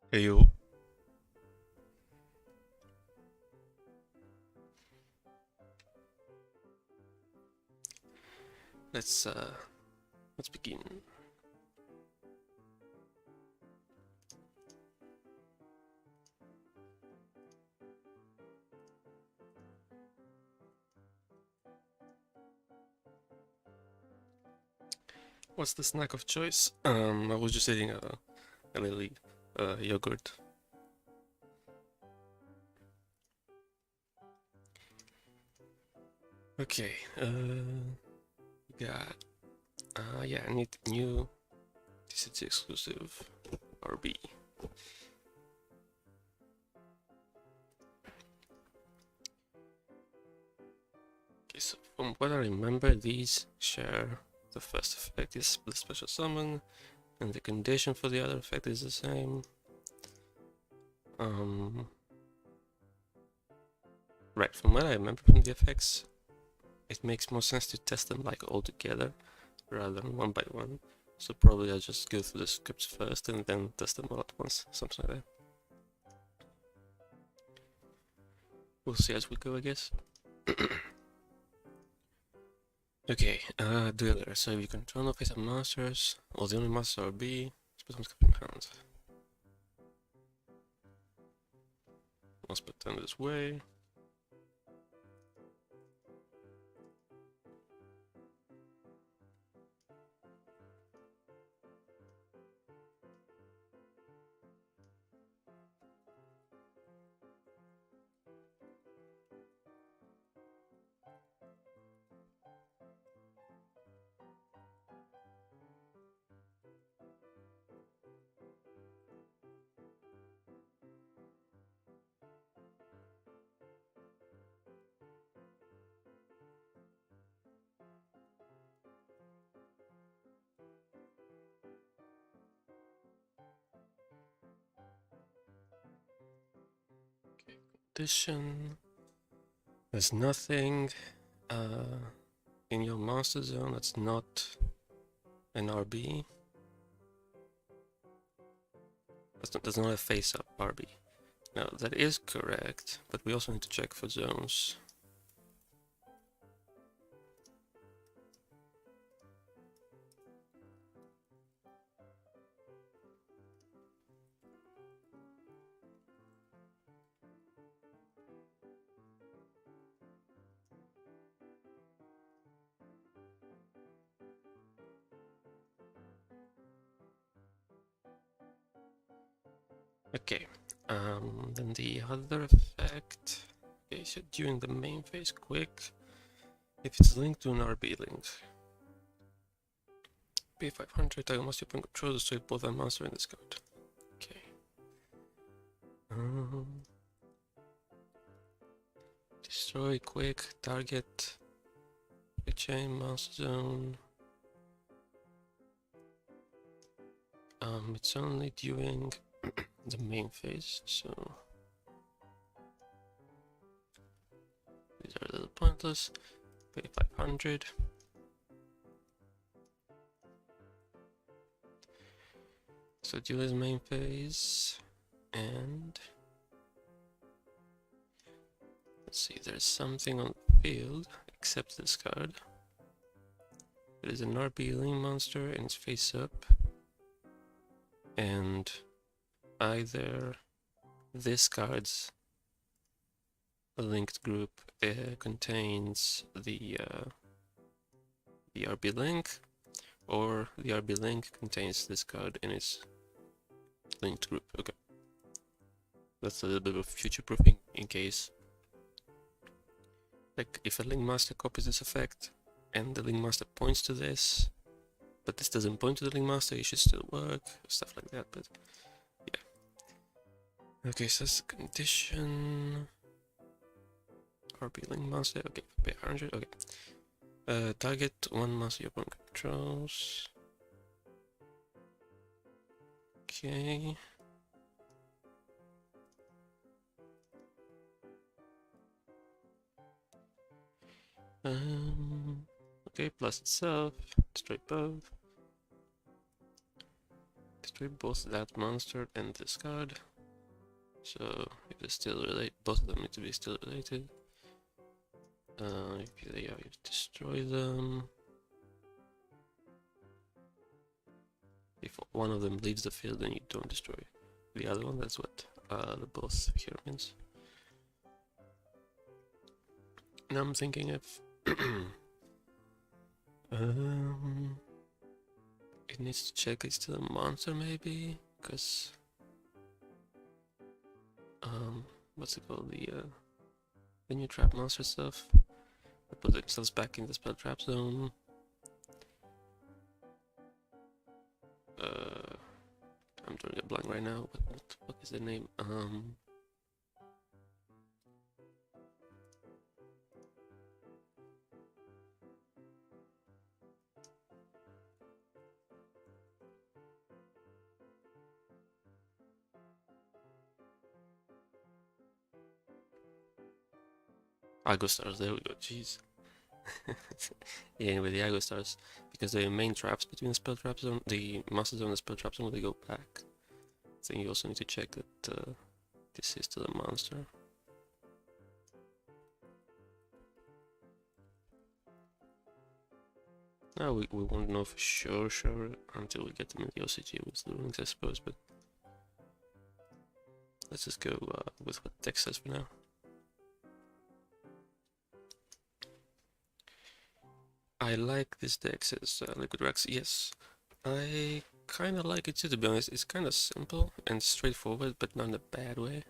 Hey yo. Let's begin. What's the snack of choice? I was just eating a little yogurt. Okay, got yeah, I need new TCT exclusive RB. Okay, so from what I remember, these share the first effect is the special summon, and the condition for the other effect is the same. Right, from what I remember from the effects, it makes more sense to test them like all together rather than one by one. So probably I'll just go through the scripts first and then test them all at once, something like that. We'll see as we go, I guess. Okay, Driller. So if you control no face of monsters, or the only monster will be becomes Captain Hound. Let's put them this way. Okay, condition. There's nothing in your monster zone that's not an RB. That's not a face-up RB. Now that is correct, but we also need to check for zones. Okay, then the other effect. Okay, so during the main phase, quick, if it's linked to an RB link. Pay 500, target monster you control, destroy both a monster and this card. Okay. Destroy quick, target, the chain, monster zone. It's only during the main phase, so these are a little pointless. Pay 500. So do his main phase, and let's see, there's something on the field except this card. It is an RB Link monster and it's face up, and either this card's linked group contains the RB Link, or the RB Link contains this card in its linked group. Okay, that's a little bit of future proofing in case, like, if a Link Master copies this effect and the Link Master points to this, but this doesn't point to the Link Master, it should still work, stuff like that, but yeah. Okay, so that's the condition. RB Link Master, okay, pay 100, okay. Target one monster your opponent controls. Okay. Okay, plus itself, destroy both. destroy both that monster and this card. So if they're still related, both of them need to be still related. If they are, you destroy them. If one of them leaves the field, then you don't destroy the other one. That's what the both here means. Now I'm thinking if it needs to check it's still a monster maybe, because what's it called, the new trap monster stuff, they put themselves back in the spell trap zone. I'm drawing a blank right now. What is the name? Argo Stars, there we go, jeez. Yeah, anyway, the Argo Stars, because the main traps between the spell trap zone, the monster zone and the spell trap zone, they go back. So you also need to check that this is still a monster. Now we won't know for sure until we get them in the OCG with the rulings, I suppose, but let's just go with what the text says for now. I like this deck, says Liquid Rex. Yes, I kind of like it too, to be honest. It's kind of simple and straightforward, but not in a bad way.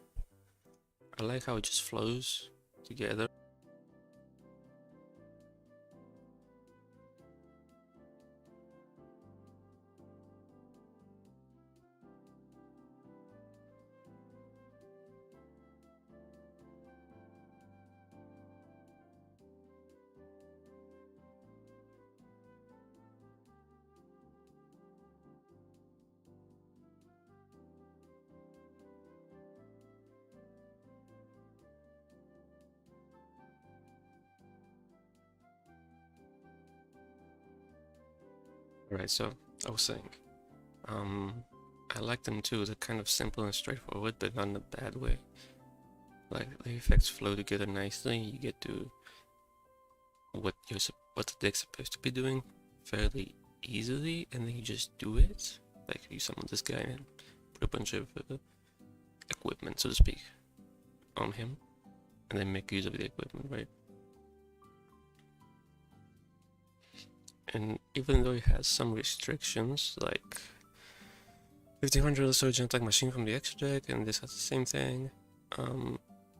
I like how it just flows together. Right, so I was saying, I like them too. They're kind of simple and straightforward, but not in a bad way. Like the effects flow together nicely. You get to what the deck's supposed to be doing fairly easily, and then you just do it. Like you summon this guy and put a bunch of equipment, so to speak, on him, and then make use of the equipment, right? And even though it has some restrictions, like 1500 Surgeon Attack Machine from the extra deck, and this has the same thing,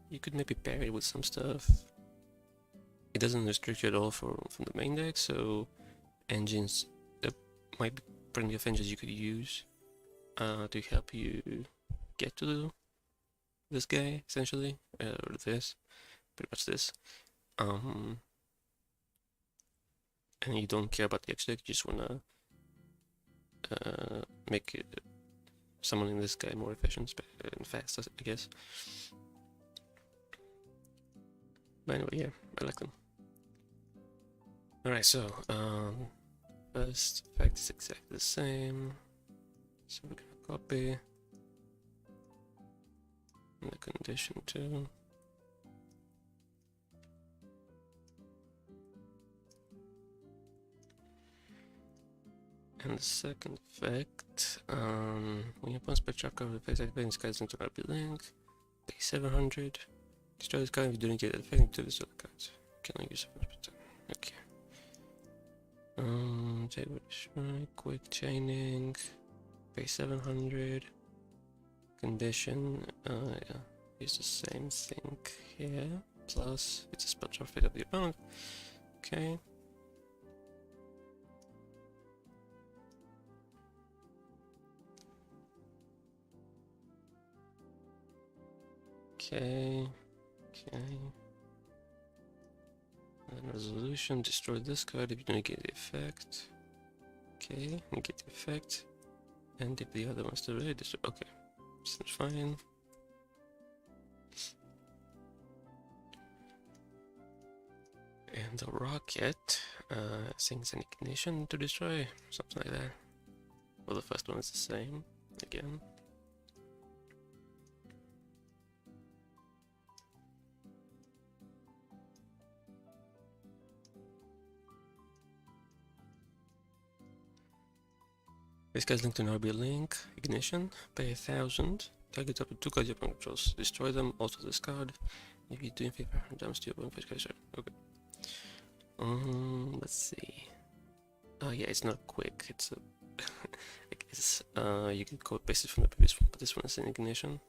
you could maybe pair it with some stuff. It doesn't restrict you at all from the main deck, so engines, there might be plenty of engines you could use to help you get to this guy, essentially, or this, pretty much this. And you don't care about the extra deck, you just wanna make it, summoning this guy more efficient and fast, I guess. But anyway, yeah, I like them. Alright, so first effect is exactly the same, so we're gonna copy, and the condition too. And the second effect, when you opponent's spectral cover the face activating this guy's into RP link, pay 700. Destroy this card if you didn't get the effect to this other cards. Killing you 7%. Okay. Jailbreak destroy, quick chaining, pay 700. Condition, yeah, use the same thing here. Plus, it's a spectral fate of the opponent. Okay. Okay. And resolution, destroy this card if you don't get the effect. Okay, and get the effect. And if the other one's still ready, destroy. Okay, seems fine. And the rocket, I think it's an ignition to destroy, something like that. Well, the first one is the same again. This guy's linked to an RB link. Ignition. Pay 1,000. Target up to 2 card weapon controls. Destroy them. Also discard. If you do inflict damage to your weapon, okay. Let's see. Oh yeah, it's not quick. It's a. I guess you can code paste it from the previous one, but this one is an ignition.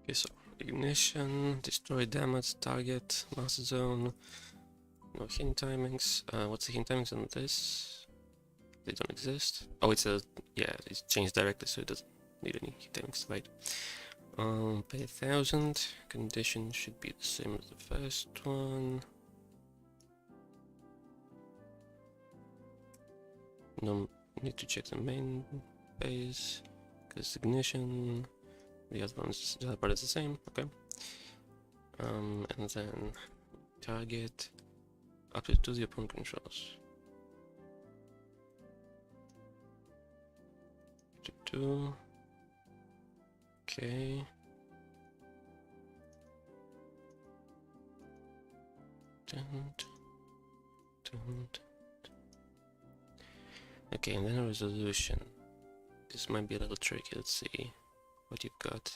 Okay, so ignition, destroy damage, target, master zone, no hint timings. What's the hint timings on this? They don't exist. Oh, it's a, yeah, it's changed directly, so it doesn't need any hint timings, right? Pay 1,000. Condition should be the same as the first one. No need to check the main phase, because ignition. The other one's, the other part is the same, okay. And then target up to the opponent controls. 2. Okay. Okay, and then a resolution. This might be a little tricky, let's see what you've got.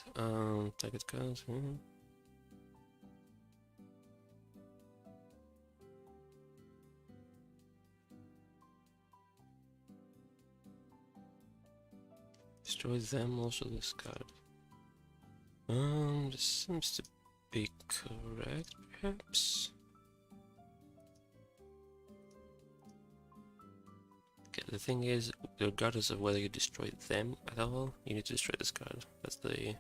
Target cards. Destroy them, also discard. This seems to be correct, perhaps. Okay, the thing is, regardless of whether you destroy them at all, you need to destroy this card. That's the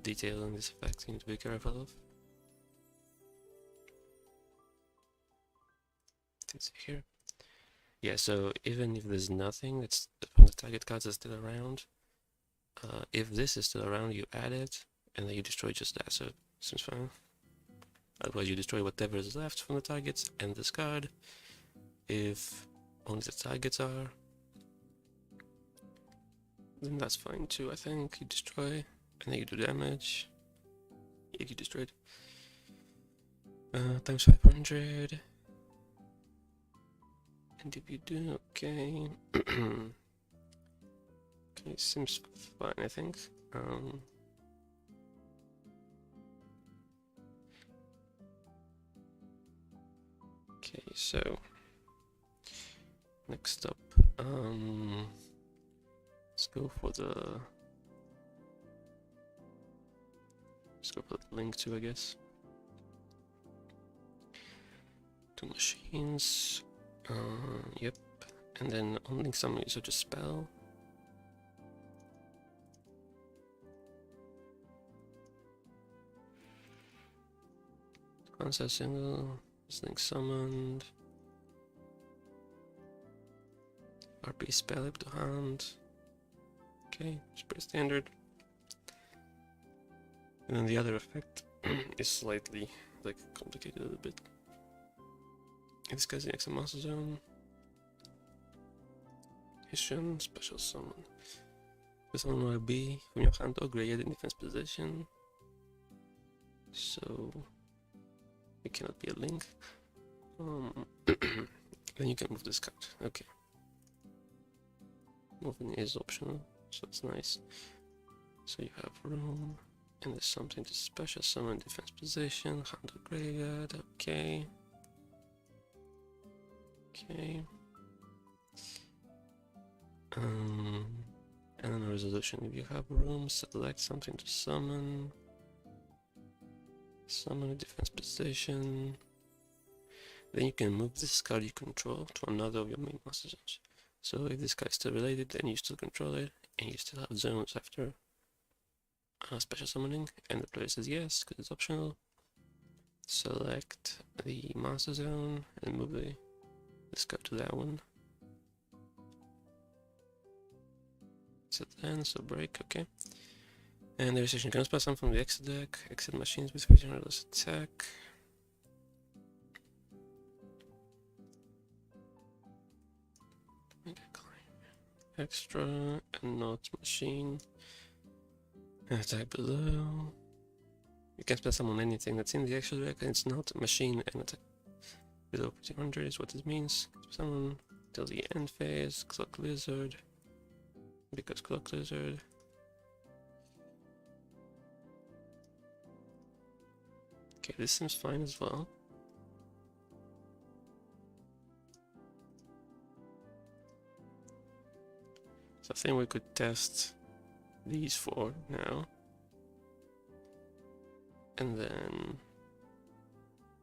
detail in this effect you need to be careful of. Let's see here. Yeah, so even if there's nothing that's from the target cards that's still around, if this is still around, you add it, and then you destroy just that, so it seems fine. Otherwise you destroy whatever is left from the targets and this card. If only the targets are, then that's fine too, I think. You destroy, and then you do damage. Yeah, you destroyed. Times 500. And if you do, okay. Okay, seems fine, I think. Okay, so next up, let's go for the link 2, I guess. 2 machines. Yep. And then on link summon, you search a spell. Concept single. Link summoned. RP spell up to hand. Okay, it's pretty standard. And then the other effect is slightly complicated a little bit. In this case, the next master zone. Mission, special summon. This one will be from your hand or graded in defense position. So it cannot be a link. Then you can move this card. Okay. Moving is optional, so it's nice. So you have room, and there's something to special summon defense position, hand or graveyard. Okay. Okay. And then resolution. If you have room, select something to summon. Summon a defense position. Then you can move this card you control to another of your main master zones. So if this guy is still related, then you still control it, and you still have zones after special summoning. And the player says yes, because it's optional. Select the master zone and move this guy to that one. Set then, so break, okay. And the restriction can spell some from the exit deck. Exit machines with 300 less attack. Extra and not machine. Attack below. You can spell summon anything that's in the extra deck and it's not machine and attack below 200 is what this means. Summon till the end phase. Clock Lizard. Because Clock Lizard. Okay, this seems fine as well. So I think we could test these four now. And then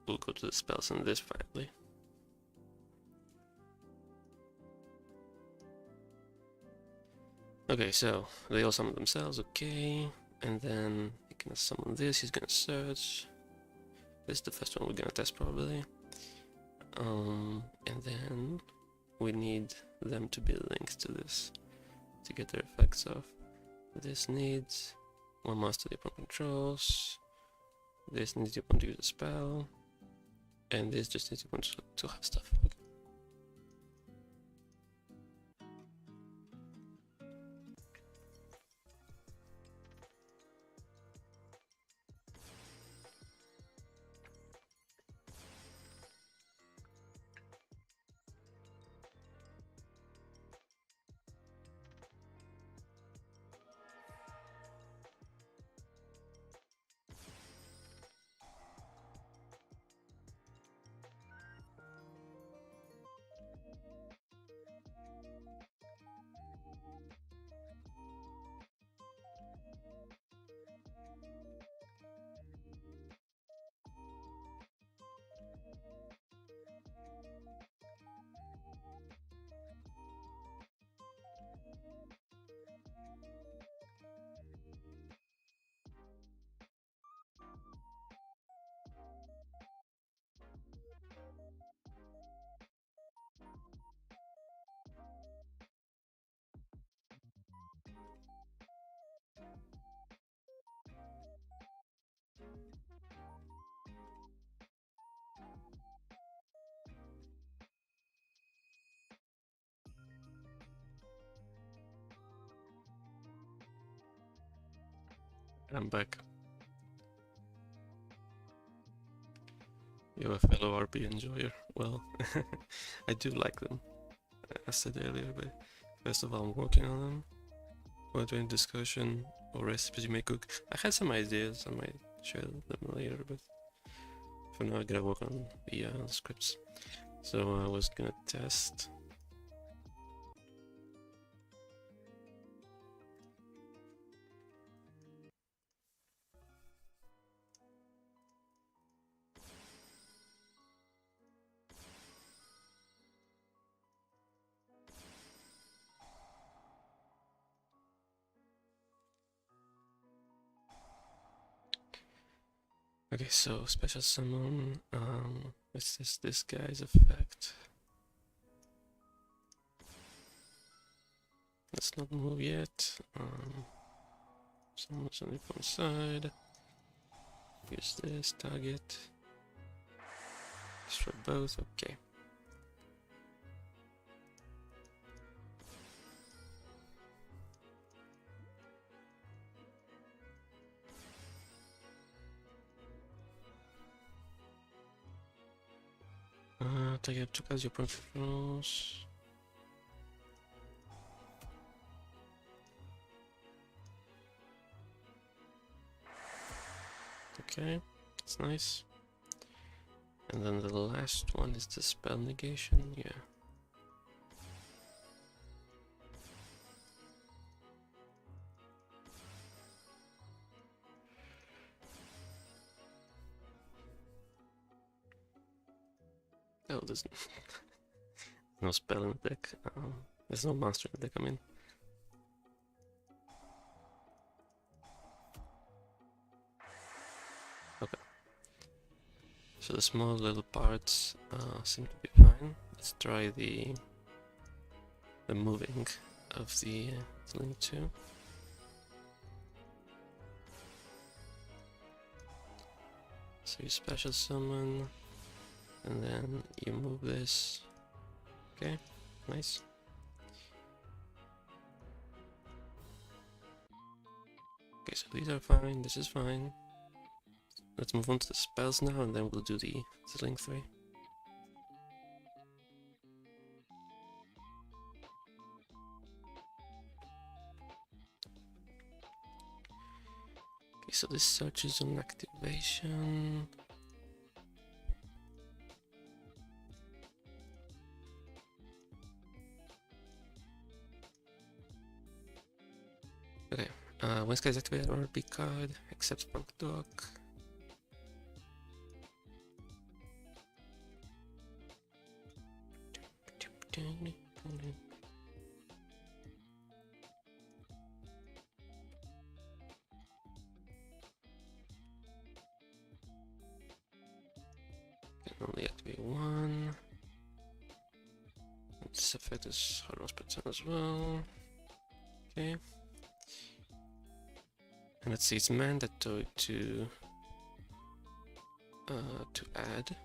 we'll go to the spells on this finally. Okay, so they all summon themselves, okay. And then he can summon this, he's gonna search. This is the first one we're gonna test probably. And then we need them to be linked to this to get their effects off. This needs one master the opponent controls. This needs the opponent to use a spell. And this just needs the opponent to have stuff. Okay. I'm back. You're a fellow RP enjoyer. Well, I do like them, as I said earlier, but first of all, I'm working on them. We're doing discussion or recipes you may cook. I had some ideas, I might share them later, but for now I gotta work on the scripts. So I was gonna test. Okay, so special summon, let's test this guy's effect. Let's not move yet. Someone's on the one side. Use this, target. Destroy both, okay. Take up to cast your point controls. Okay, that's nice. And then the last one is the spell negation, yeah. Oh, there's no spell in the deck. There's no monster in the deck, I mean. Okay. So the small little parts seem to be fine. Let's try the moving of the link 2. So you special summon, and then you move this. Okay, nice. Okay, so these are fine, this is fine. Let's move on to the spells now, and then we'll do the link 3. Okay, so this searches on activation. Okay, when Sky is activated, RP card, except Spunk Dog. Can only activate 1. This effect is hard per turn as well. Okay. And let's see, it's mandatory to add.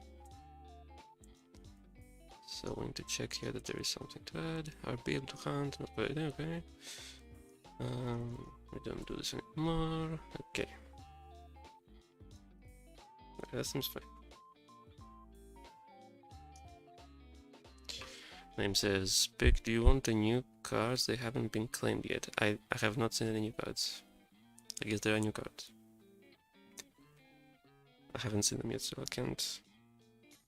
So we need to check here that there is something to add. I'll be able to hunt. Okay. We don't do this anymore. Okay. That seems fine. Name says, Pick, do you want the new cards? They haven't been claimed yet. I have not seen any new cards. I guess there are new cards. I haven't seen them yet, so I can't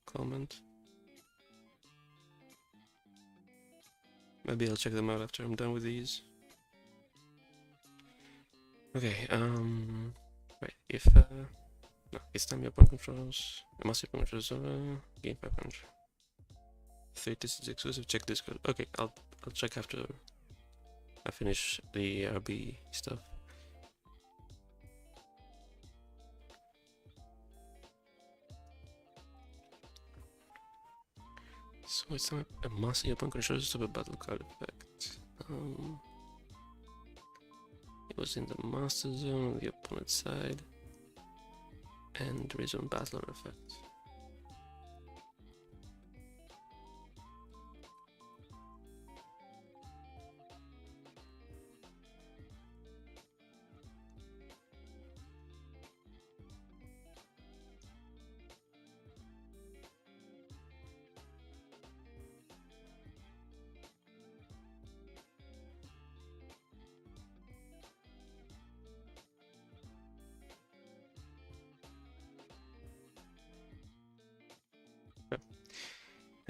comment. Maybe I'll check them out after I'm done with these. Okay, right, if, no, it's time your opponent controls, master opponent controls game 500. 36 exclusive, check this code. Okay, I'll check after I finish the RB stuff. So it's time a master opponent controls of a battle card effect. It was in the master zone on the opponent's side, and there is one battler effect.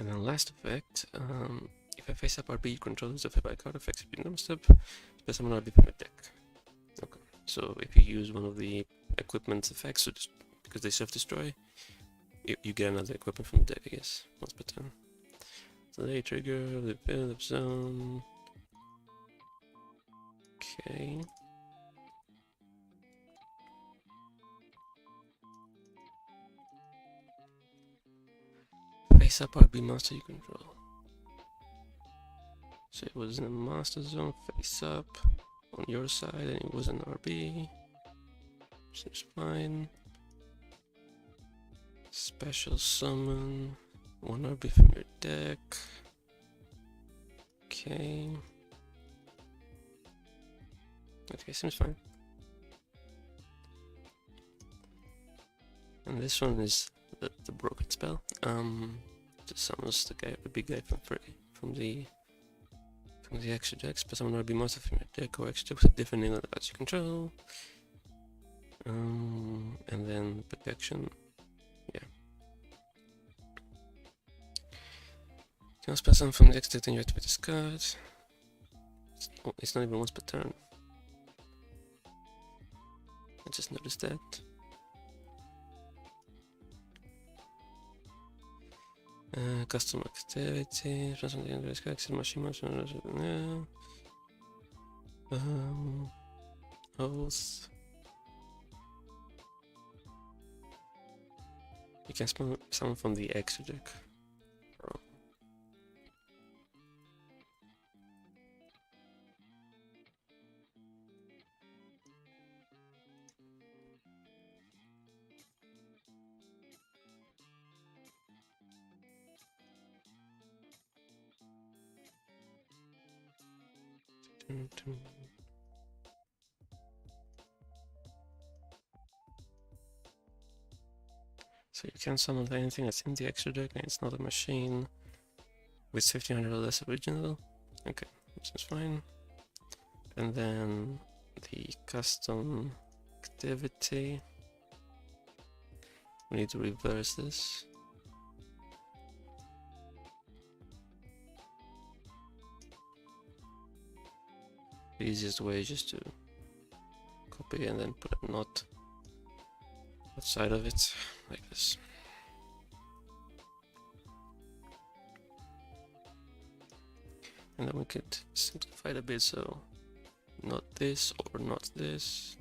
And then last effect, if I face up RB controllers of a card effects if you non-stop, spell summon RB from your deck. Okay, so if you use one of the equipment effects, so just because they self-destroy, you get another equipment from the deck, I guess, once per turn. So they trigger the build-up zone. Okay. Face up RB monster you control. So it was in a master zone, face up on your side, and it was an RB. Seems fine. Special summon 1 RB from your deck. Okay. Okay, seems fine. And this one is the broken spell. Just summons the big guy from the extra deck. But summon RB monster from your deck or extra deck with a different name that you control. And then protection. Yeah. You can spell something from the extra deck, then you activate this card. It's not even once per turn. I just noticed that. Custom activity, machine motion, host. You can summon from the extra deck. So you can summon anything that's in the extra deck and it's not a machine with 1500 or less original. Okay, this is fine. And then the custom activity. We need to reverse this. The easiest way is just to copy and then put a knot outside of it, like this. And then we could simplify it a bit, so not this or not this.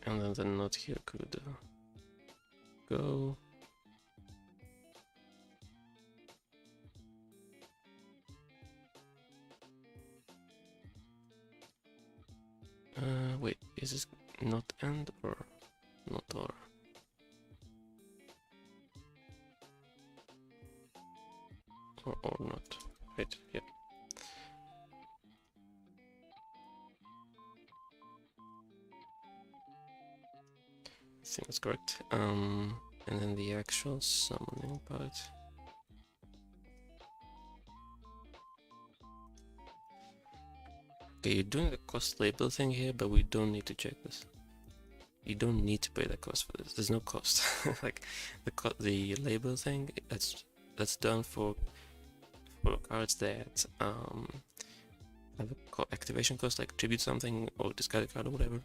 And then the knot here could go. Wait, is this not and or not or? Or not? Right, yeah. I think that's correct. And then the actual summoning part. Okay, you're doing the cost label thing here, but we don't need to check this. You don't need to pay that cost for this. There's no cost. Like the label thing, that's done for cards that have a activation cost, like tribute something or discard a card or whatever,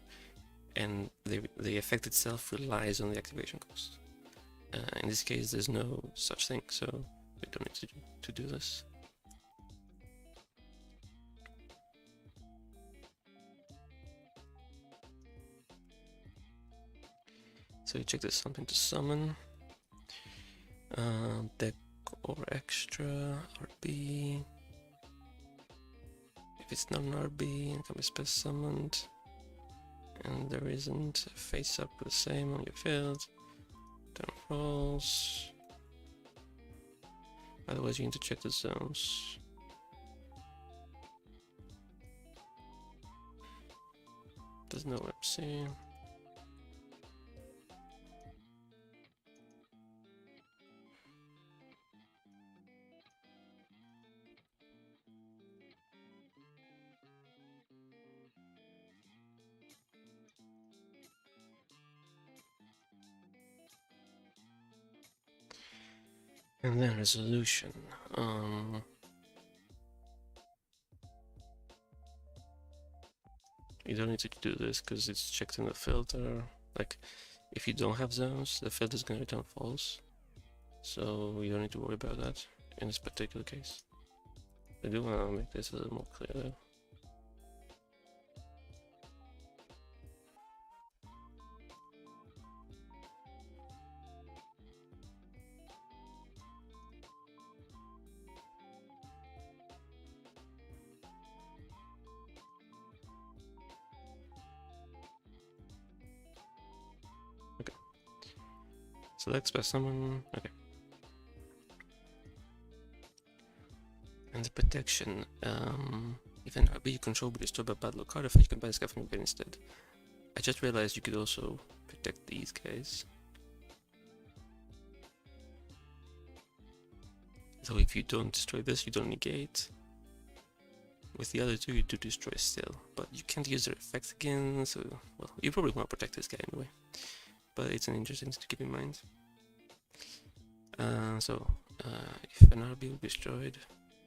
and the effect itself relies on the activation cost. In this case, there's no such thing, so we don't need to do this. So you check there's something to summon. Deck or extra, RB. If it's not an RB, it can be special summoned. And there isn't, face up the same on your field. Turn falls. Otherwise you need to check the zones. There's no MC. And then resolution. You don't need to do this because it's checked in the filter. Like, if you don't have zones, the filter is going to return false. So you don't need to worry about that in this particular case. I do want to make this a little more clear though. Select by someone. Okay. And the protection. If an RB you control will be destroyed by battle card effect, you can buy this guy from your bed instead. I just realized you could also protect these guys. So if you don't destroy this, you don't negate. With the other two, you do destroy still, but you can't use their effects again. So, well, you probably want to protect this guy anyway. But it's an interesting thing to keep in mind. If an RB will be destroyed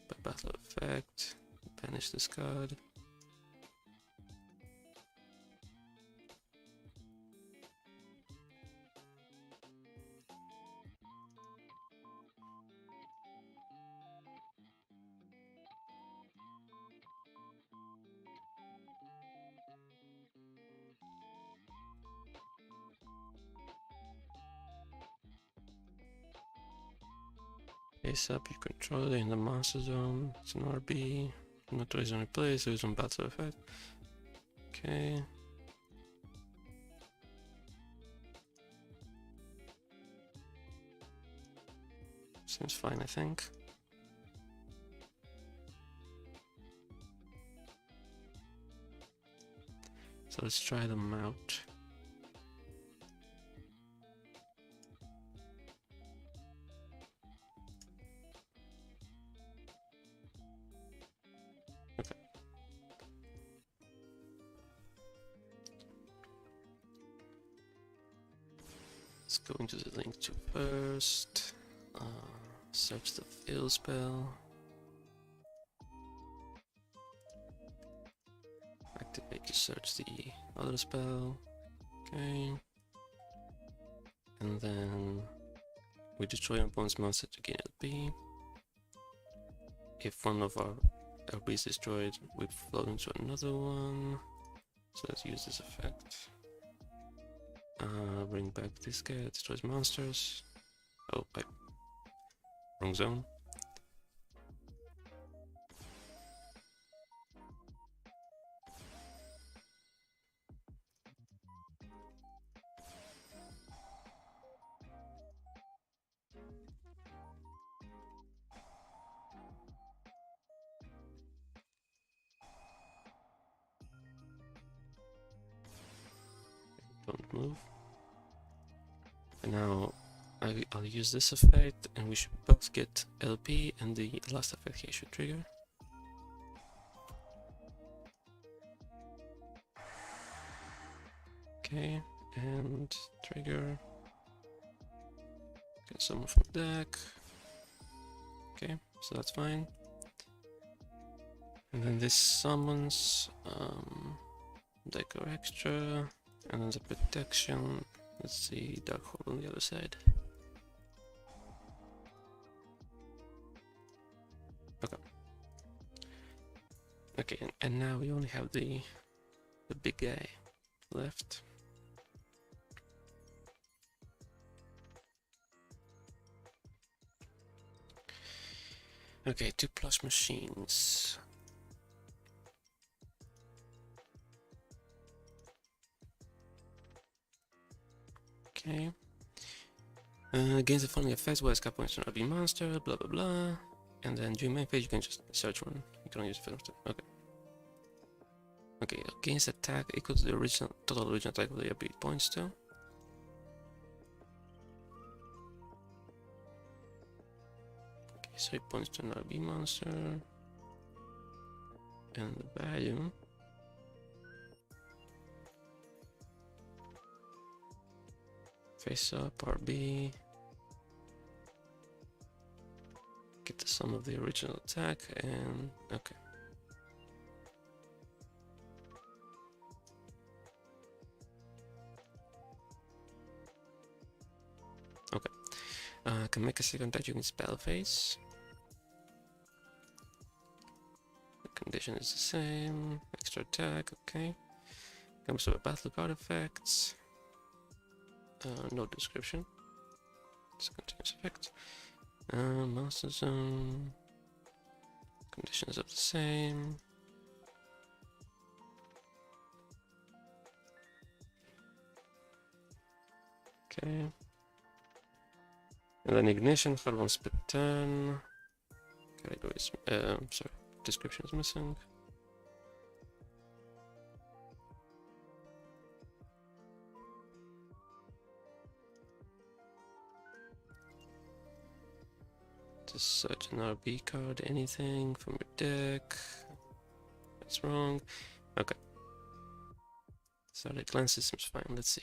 by battle effect, banish this card. Face up, you control it in the monster zone. It's an RB. Not always on replay, so it's on battle effect. Okay. Seems fine, I think. So let's try them out. Okay. Let's go into the link to first. Search the field spell. Activate to search the other spell. Okay. And then we destroy an opponent's monster to gain LP. If one of our LP is destroyed, we float into another one. So let's use this effect. Bring back this guy that destroys monsters. Oh, wrong zone. Don't move. And now I'll use this effect, and we should both get LP, and the last effect here should trigger. Okay, and trigger. Get someone from the deck. Okay, so that's fine. And then this summons deck or extra, and then the protection. Let's see, Dark Hole on the other side. Okay. Okay, and now we only have the big guy left. Okay, 2 plush machines. Okay. Gains the following effects, where escape points on RB monster, blah blah blah. And then during main phase you can just search one. You can use film. Okay. Okay, against attack equal to the total original attack of the RB points to. Okay, so it points to an RB monster. And the value. Face up, RB. Get the sum of the original attack, and okay. Okay. Can make a second attack during spell phase. The condition is the same. Extra attack, okay. Comes with a battle card effects. No description. It's a continuous effect. Monster zone. Conditions are the same. Okay. And then ignition for 1 split turn. Categories. Sorry, description is missing. Just search an RB card, anything from your deck. That's wrong. Okay. So the glance seems fine. Let's see.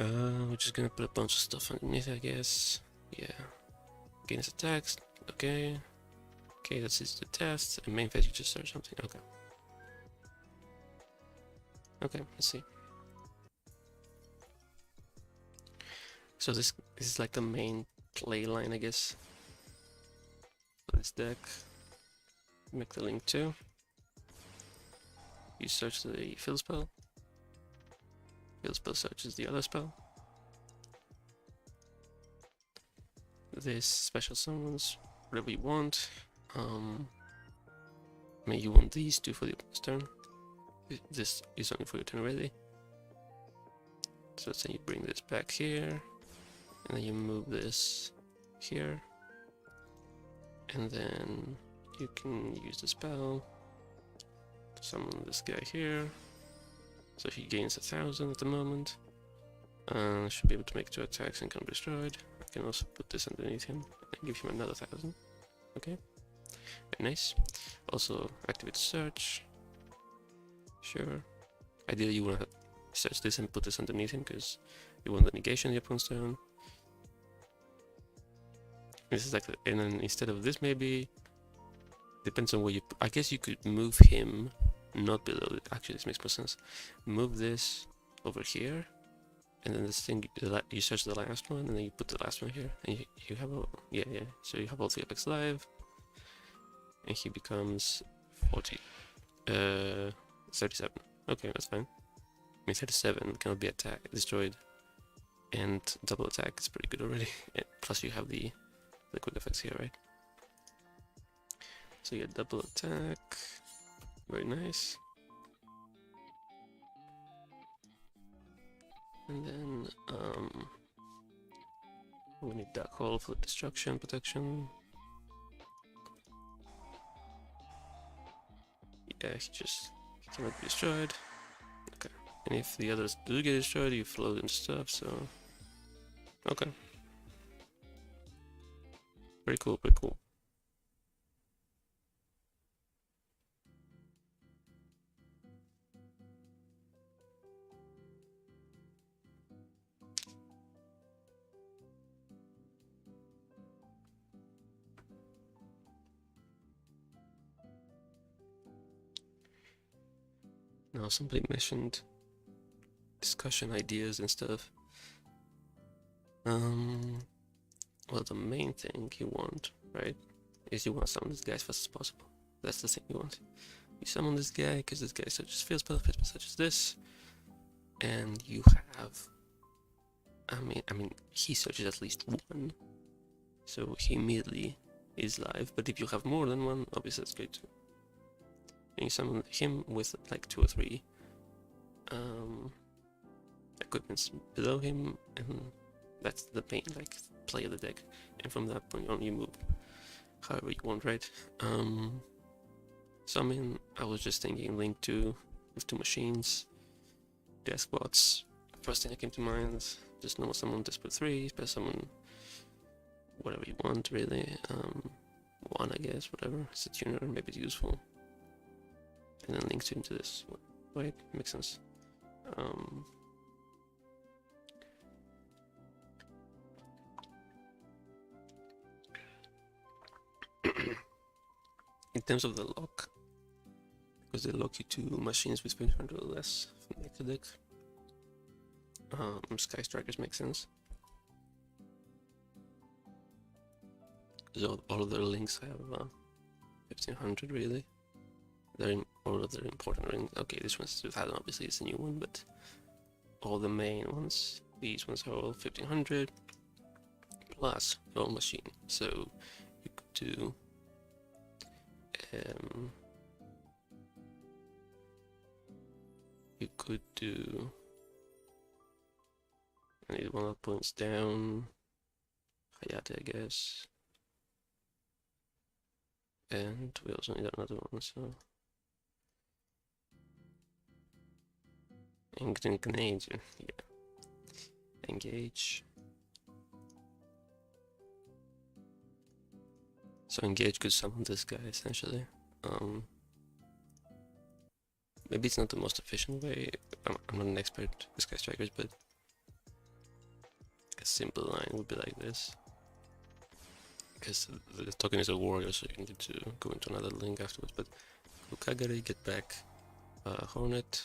We're just gonna put a bunch of stuff underneath, I guess. Yeah. Gain his attacks. Okay. Okay, that's the test. And main phase, you just search something. Okay. Okay, let's see. So this is like the main play line, I guess, for this deck. Make the link too. You search the field spell. Field spell searches the other spell. This special summons whatever you want. I mean, you want these two for the opponent's turn. This is only for your turn already. So let's say you bring this back here, and then you move this here, and then you can use the spell to summon this guy here. So he gains 1,000 at the moment. Should be able to make 2 attacks and can't be destroyed. I can also put this underneath him and give him another 1,000. Okay, very nice. Also activate search. Sure. Ideally you want to search this and put this underneath him because you want the negation of the opponent's turn. This is like, and then instead of this, maybe depends on where you. I guess you could move him not below it. Actually, this makes more sense. Move this over here, and then this thing you search the last one, and then you put the last one here, and you have a yeah. So you have all 3 Apex live, and he becomes 40. 37. Okay, that's fine. I mean, 37 cannot be destroyed, and double attack is pretty good already. Plus you have the quick effects here, right? So you get double attack. Very nice. And then we need Dark Hole for destruction protection. Yeah, he cannot be destroyed. Okay. And if the others do get destroyed, you float into stuff, so okay. Pretty cool, pretty cool. Now somebody mentioned discussion ideas and stuff. Well, the main thing you want, right, is you want to summon this guy as fast as possible. That's the thing you want. You summon this guy because this guy searches field spell such as this, and you have. I mean, he searches at least 1, so he immediately is live. But if you have more than 1, obviously that's great too. And you summon him with like 2 or 3 equipments below him, and that's the main like play of the deck. And from that point on, you move however you want, right? So I mean, I was just thinking link 2 with 2 machines, desk bots. First thing that came to mind, just normal summon, Desperate 3, special summon, whatever you want really. 1 I guess, whatever. It's a tuner, maybe it's useful. And then links into this. Right, makes sense. In terms of the lock, because they lock you to machines with 500 or less from deck to deck, Sky Strikers make sense. So all of their links have 1500 really. All of their important rings. Okay, this one's 2000, obviously it's a new one, but all the main ones, these ones are all 1500 plus your own machine. So you could do I need 1 points down, Hayate I guess, and we also need another one, so engage, yeah, engage. So engage could summon this guy essentially. Maybe it's not the most efficient way. I'm not an expert with Sky Strikers, but like a simple line would be like this. Because the token is a warrior, so you need to go into another link afterwards. But Kagari, get back Hornet,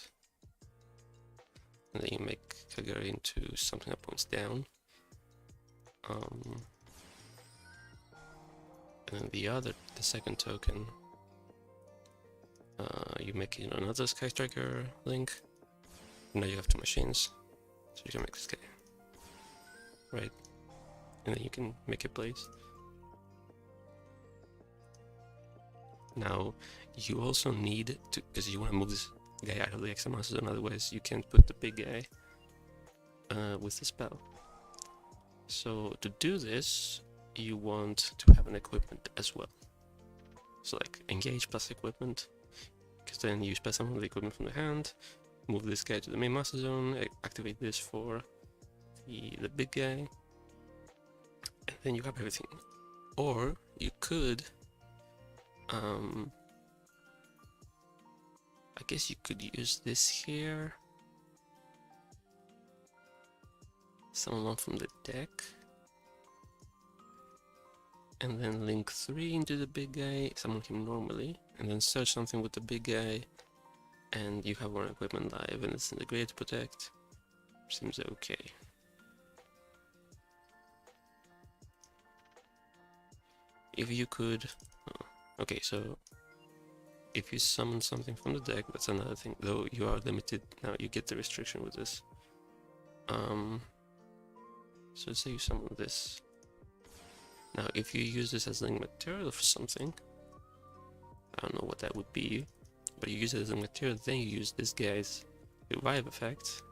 and then you make Kagari into something that points down. And then the second token, you make another Sky Striker link. Now you have two machines, so you can make this guy, right? And then you can make a place. Now you also need to, because you want to move this guy out of the extra monster zone, otherwise you can't put the big guy with the spell. So to do this, you want to have an equipment as well. So like engage plus equipment, because then you spell some of the equipment from the hand, move this guy to the main master zone, activate this for the big guy, and then you have everything. Or you could, I guess you could use this here, summon one from the deck, and then link 3 into the big guy, summon him normally, and then search something with the big guy, and you have one equipment live, and it's integrated to protect. Seems okay. If you could... okay, so if you summon something from the deck, that's another thing, though you are limited. Now you get the restriction with this. So let's say you summon this. Now if you use this as link material for something, I don't know what that would be, but you use it as a material, then you use this guy's revive effect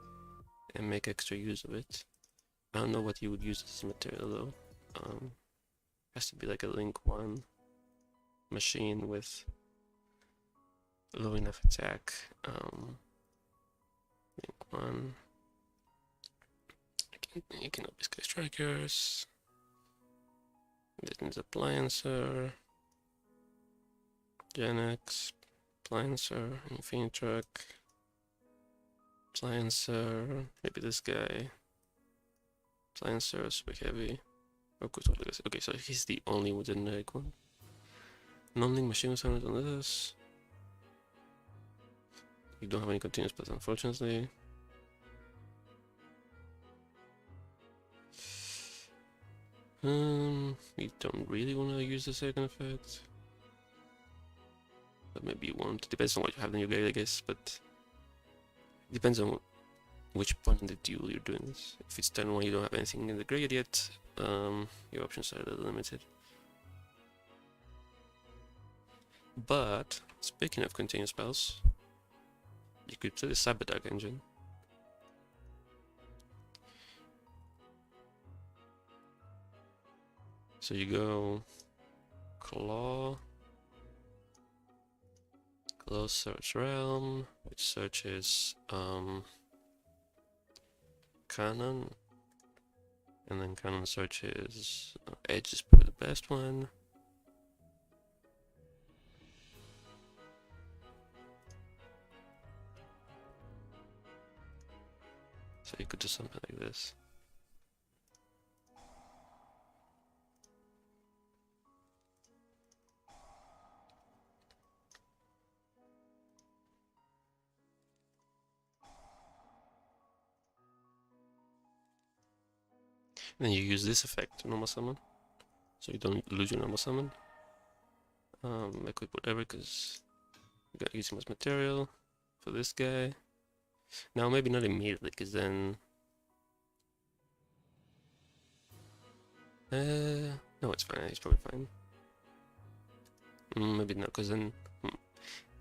and make extra use of it. I don't know what you would use as material though. Has to be like a link 1 machine with low enough attack. Link 1. You can open Sky Strikers. This needs Appliancer, Genex, Appliancer, Infinity Truck, Appliancer, maybe this guy, Appliancer, Super Heavy. Okay, so he's the only generic one. Non-link machine sound on this. You don't have any continuous paths, unfortunately. You don't really want to use the second effect, but maybe you want. Depends on what you have in your guide, I guess, but it depends on which point in the duel you're doing this. If it's turn 1, you don't have anything in the grade yet, your options are a little limited. But speaking of continuous spells, you could play the Cyber Dark engine. So you go Claw, search Realm, which searches Cannon, and then Cannon searches Edge is probably the best one. So you could do something like this. Then you use this effect to normal summon, so you don't lose your normal summon. I could whatever because you gotta use him as material for this guy. Now maybe not immediately, because then no, it's fine. He's probably fine. Maybe not, because then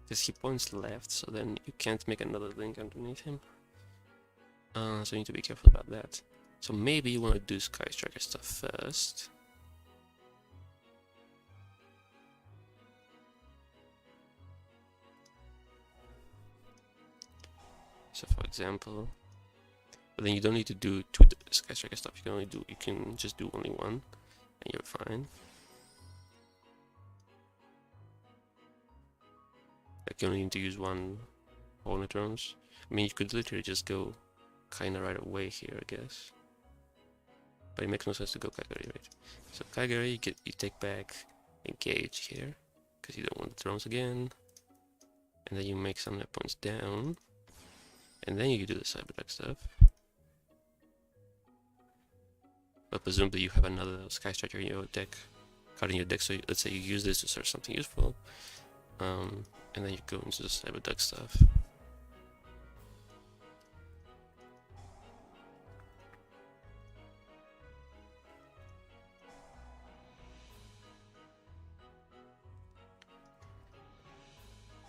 because he points left, so then you can't make another link underneath him. So you need to be careful about that. So maybe you want to do Sky Striker stuff first. So for example, but then you don't need to do 2 Sky Striker stuff. You can just do only 1, and you're fine. Like you only need to use 1 Hornet drones. I mean, you could literally just go kind of right away here, I guess. but it makes no sense to go Kagari, right? So Kagari, you take back engage here, because you don't want the drones again, and then you make some that points down, and then you do the cyberduck stuff. But presumably you have another Sky Striker in your deck, card in your deck, so let's say you use this to search something useful, and then you go into the cyberduck stuff.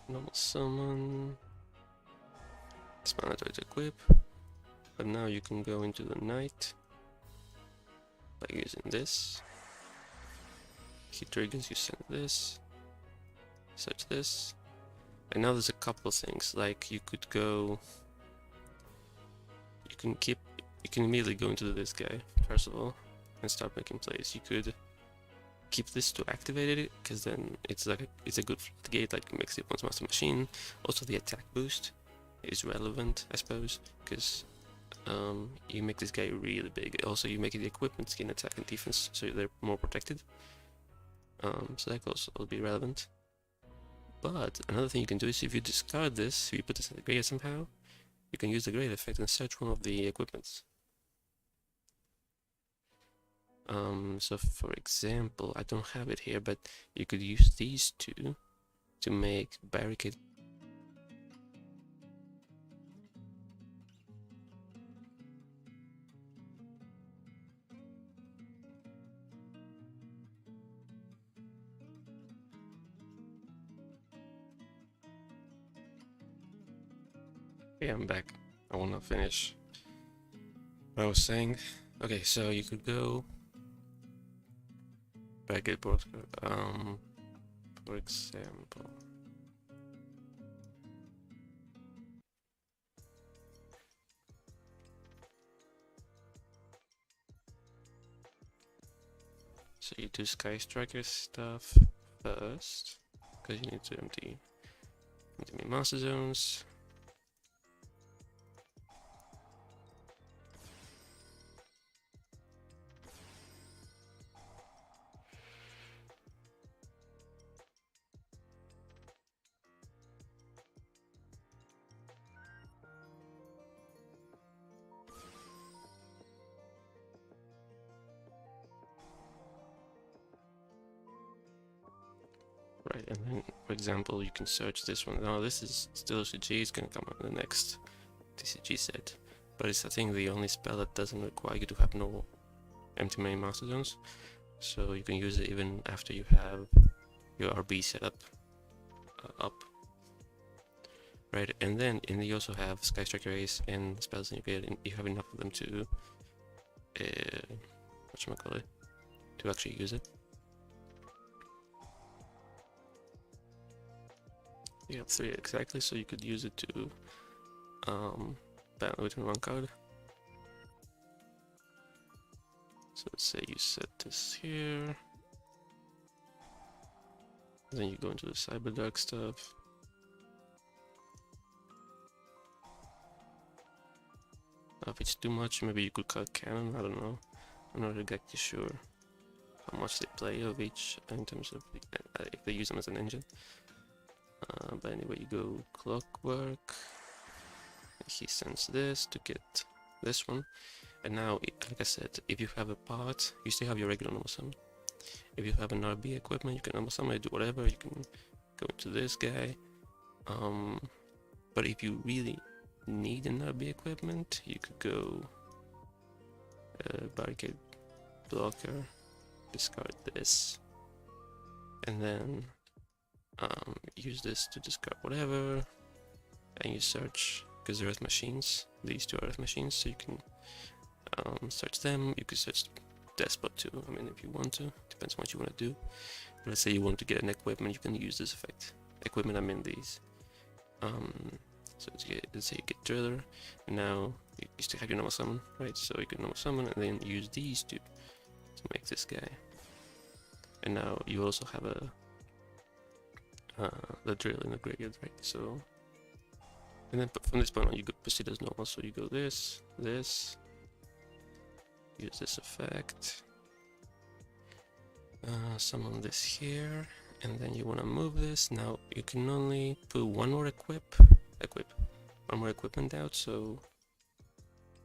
Normal summon. It's mandatory to equip, but now you can go into the night by using this. He triggers, you send this, search this, and now there's a couple of things, like you could go, you can immediately go into this guy first of all and start making plays. You could keep this to activate it, because then it's like it's a good floodgate, like it makes the opponent's master machine. Also the attack boost is relevant, I suppose, because you make this guy really big. Also you make the equipment skin attack and defense, so they're more protected. So that also will be relevant. But another thing you can do is if you discard this, if you put this in the grade somehow, you can use the grade effect and search one of the equipments. So for example, I don't have it here, but you could use these two to make barricade. Okay, I'm back. I wanna finish what I was saying. Okay, so you could go barricade broadcast, for example. So you do Sky Striker stuff first, because you need to empty master zones. Right, and then, for example, you can search this one. Now, this is still CG, it's gonna come out in the next TCG set. But it's, I think, the only spell that doesn't require you to have no empty main master zones. So you can use it even after you have your RB set up. Right, and then you also have Sky Striker Ace and spells in your grade, and you have enough of them to, whatchamacallit, to actually use it. You have 3 exactly, so you could use it to battle within 1 card. So let's say you set this here, then you go into the cyberduck stuff. If it's too much, maybe you could cut cannon, I don't know. I'm not exactly sure how much they play of each in terms of if they use them as an engine. But anyway, you go clockwork, he sends this to get this one, and now, like I said, if you have a part, you still have your regular normal summon. If you have an RB equipment, you can normal summon it, do whatever, you can go into this guy. But if you really need an RB equipment, you could go barricade blocker, discard this, and then use this to discard whatever, and you search, because they're Earth machines, these two are Earth machines, so you can search them. You can search Despot too, I mean, if you want to, depends on what you want to do. But let's say you want to get an equipment, you can use this effect. Equipment, I mean these. So let's say you get Driller, and now you still have your normal summon, right? So you can normal summon and then use these two to make this guy. And now you also have the drill in the graveyard, right? So, and then from this point on, you go proceed as normal. So you go this, use this effect. Summon this here, and then you want to move this. Now you can only put one more one more equipment out, so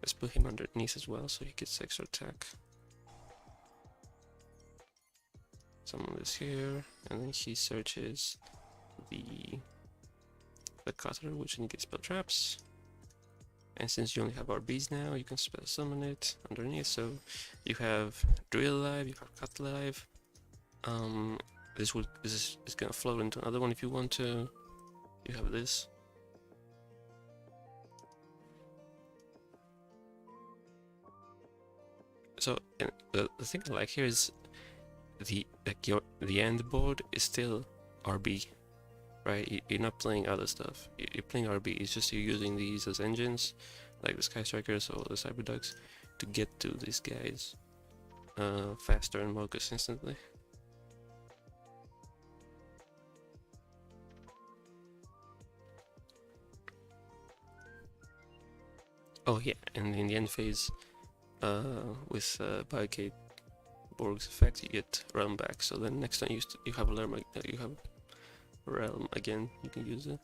let's put him underneath as well so he gets extra attack. Summon this here, and then he searches the cutter, which negates spell traps. And since you only have RBs now, you can spell summon it underneath. So you have Drill live, you have Cut live. This is gonna float into another one if you want to. You have this. So the thing I like here is the end board is still RB. Right, you're not playing other stuff. You're playing RB. It's just you're using these as engines, like the Sky Strikers or the Cyberducks, to get to these guys faster and more consistently. Oh yeah, and in the end phase, with VALCan Borg's effect, you get realm back. So then next time you have a realm again, you can use it.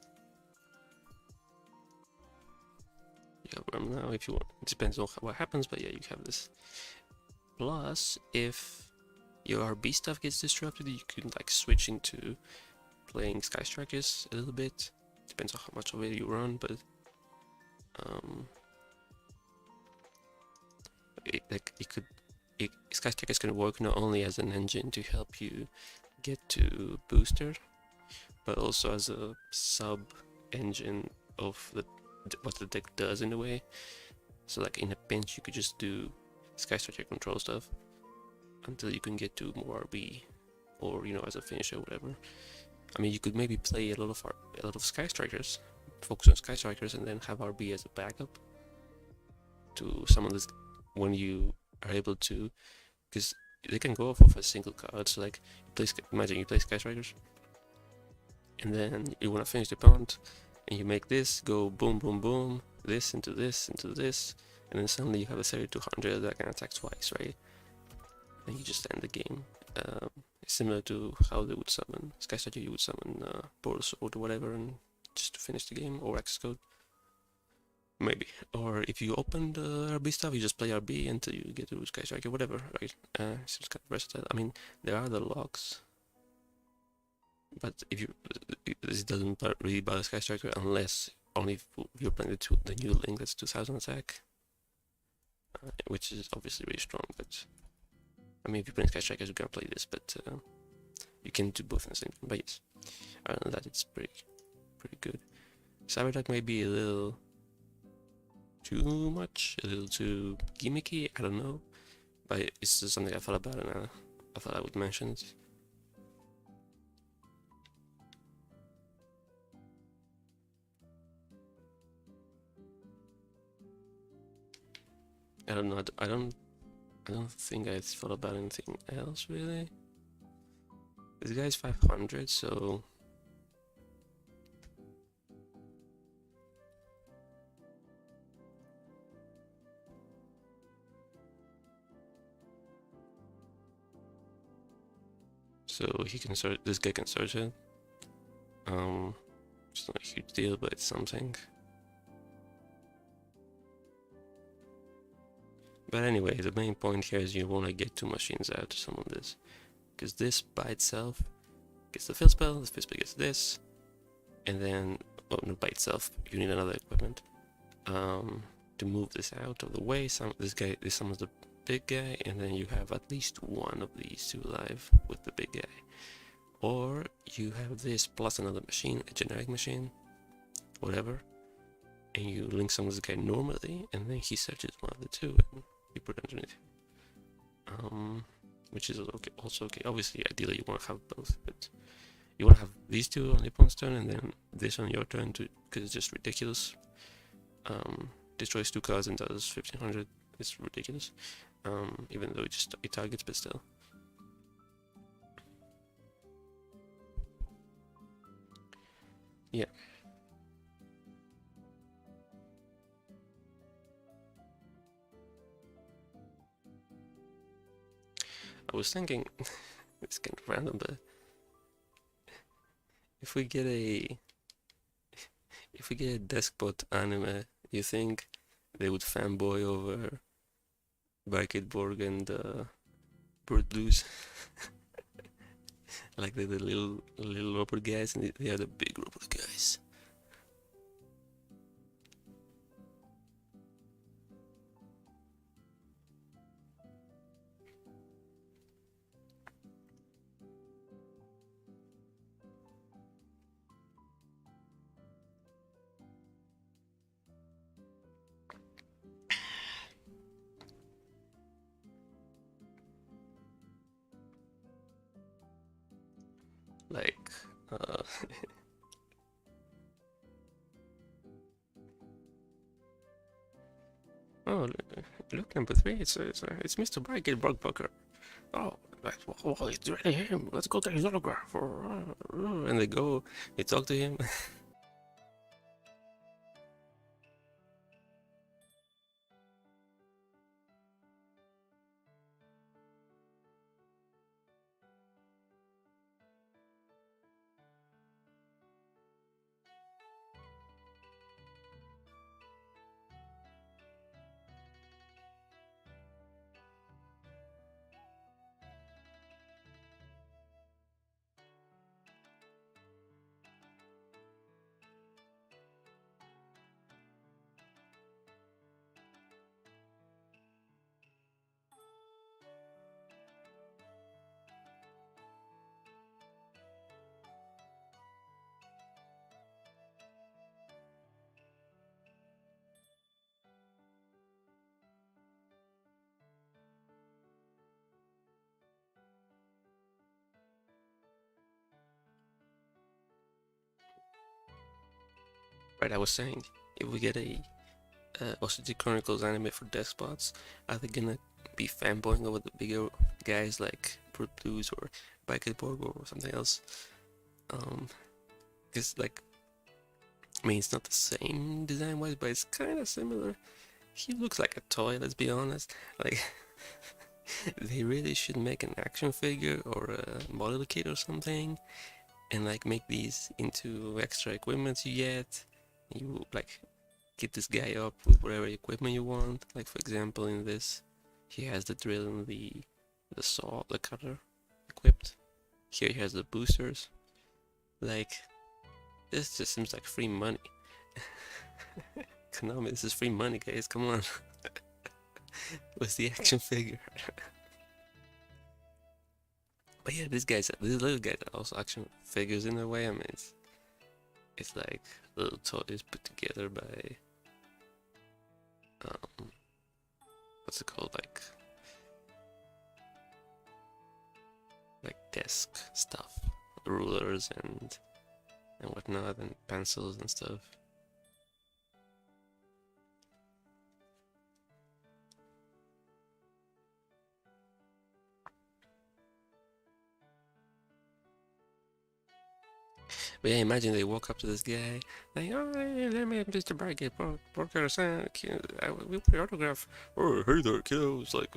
You have realm now if you want. It depends on what happens, but yeah, you have this. Plus, if your RB stuff gets disrupted, you can like switch into playing Sky Strikers a little bit. Depends on how much of it you run, but Sky Strikers can work not only as an engine to help you get to Booster, but also as a sub engine of what the deck does in a way. So like in a pinch you could just do Sky Striker control stuff until you can get to more RB, or as a finisher or whatever. I mean, you could maybe play a lot of Sky Strikers, focus on Sky Strikers, and then have RB as a backup to some of this when you are able to, because they can go off of a single card. So like imagine you play Sky Strikers and then you want to finish the opponent, and you make this go boom boom boom, this into this into this, and then suddenly you have a 3200 that can attack twice, right? And you just end the game. It's similar to how they would summon Sky Striker. You would summon Portal Sword or whatever, and just to finish the game, or Access Code maybe. Or if you open the RB stuff, you just play RB until you get to Sky Striker, whatever, right? So it's kind of versatile. I mean, there are the locks, but this doesn't really bother Sky Striker unless only if you're playing the new link that's 2000 attack, which is obviously really strong. But I mean, if you're playing Sky Strikers, you can play this, but you can do both in the same time. But yes, other than that, it's pretty good. Cyberduck may be a little too much, a little too gimmicky, I don't know, but it's just something I thought about, and I thought I would mention it. I don't know. I don't think I thought about anything else really. This guy's 500, so he can search. This guy can search it. It's not a huge deal, but it's something. But anyway, the main point here is you want to get 2 machines out to summon this, because this by itself gets the fill spell gets this, and then, not by itself, you need another equipment to move this out of the way. This summons the big guy, and then you have at least one of these 2 live with the big guy. Or you have this plus another machine, a generic machine, whatever, and you link summon this guy normally, and then he searches one of the 2 and you put it underneath. Which is also okay. Obviously, ideally you want to have both, but you want to have these 2 on the opponent's turn and then this on your turn, because it's just ridiculous. Destroys 2 cards and does 1500. It's ridiculous. Even though it targets, but still. Yeah. was thinking, it's kind of random, but if we get a deskbot anime, you think they would fanboy over Borg and Bird Blues? Like they're the little robot guys, and they are the big robot guys. Like, oh, look, number 3. It's Mr. Brigate Bucker. Oh, well, it's really him. Let's go take his autograph. And they go, they talk to him. Right, I was saying, if we get a OCD Chronicles anime for despots, are they gonna be fanboying over the bigger guys like Brute Blues or Borg or something else? Because, like, I mean, it's not the same design-wise, but it's kind of similar. He looks like a toy, let's be honest. Like, they really should make an action figure or a model kit or something, and like make these into extra equipment you get. You like get this guy up with whatever equipment you want. Like, for example, in this, he has the drill and the saw, the cutter equipped. Here he has the boosters. Like, this just seems like free money. Konami, this is free money, guys. Come on. What's the action figure? But yeah, these little guys are also action figures in a way. I mean, it's like little toys put together by what's it called, like desk stuff, rulers and whatnot, and pencils and stuff. But yeah, imagine they walk up to this guy, like, oh, hey, let me Mr. Brigate Parker, we want your autograph. Oh, hey there, kiddo. It's like,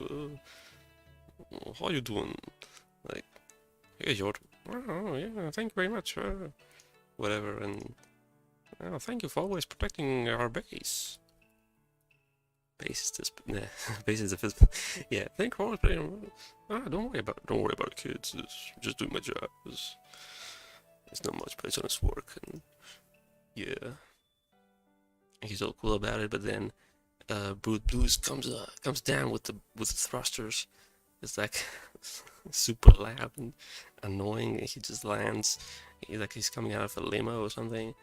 how you doing? Like, here's your autograph. Oh, yeah, thank you very much. Whatever, and thank you for always protecting our base. Base is this, nah, base is the first. Yeah, thank you for always protecting. Don't worry about it, kids. Just doing my job. It's not much, but it's honest work, and yeah, he's all cool about it. But then, Brute Blues comes down with the thrusters. It's like super loud and annoying. He just lands, he's coming out of a limo or something,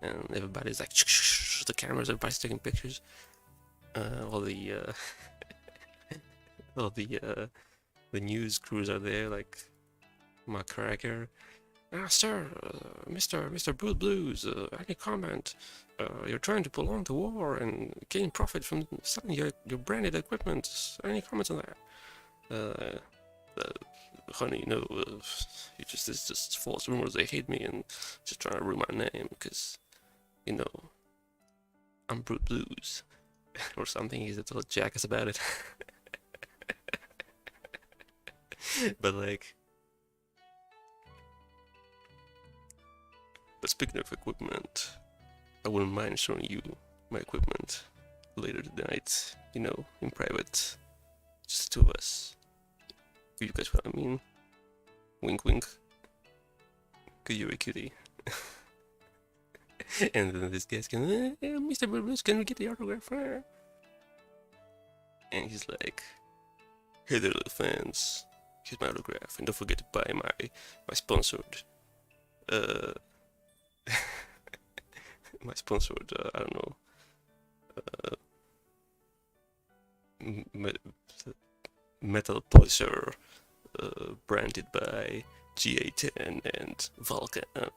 and everybody's like, the cameras, everybody's taking pictures. All the the news crews are there, like Mark Cracker. Sir, Mr. Brute Blues, any comment? You're trying to prolong the war and gain profit from selling your branded equipment. Any comments on that? Honey, no, it's just false rumors. They hate me and just trying to ruin my name because, you know, I'm Brute Blues or something. He's a total jackass about it. But like, but speaking of equipment, I wouldn't mind showing you my equipment later tonight, you know, in private, just the two of us. You guys what I mean? Wink wink. Cause you're a cutie. And then this guy's going, Mr. Bruce, can we get the autograph? And he's like, hey there, little fans, here's my autograph, and don't forget to buy my sponsored, I don't know, metal polisher, branded by Ga10 and VALCan.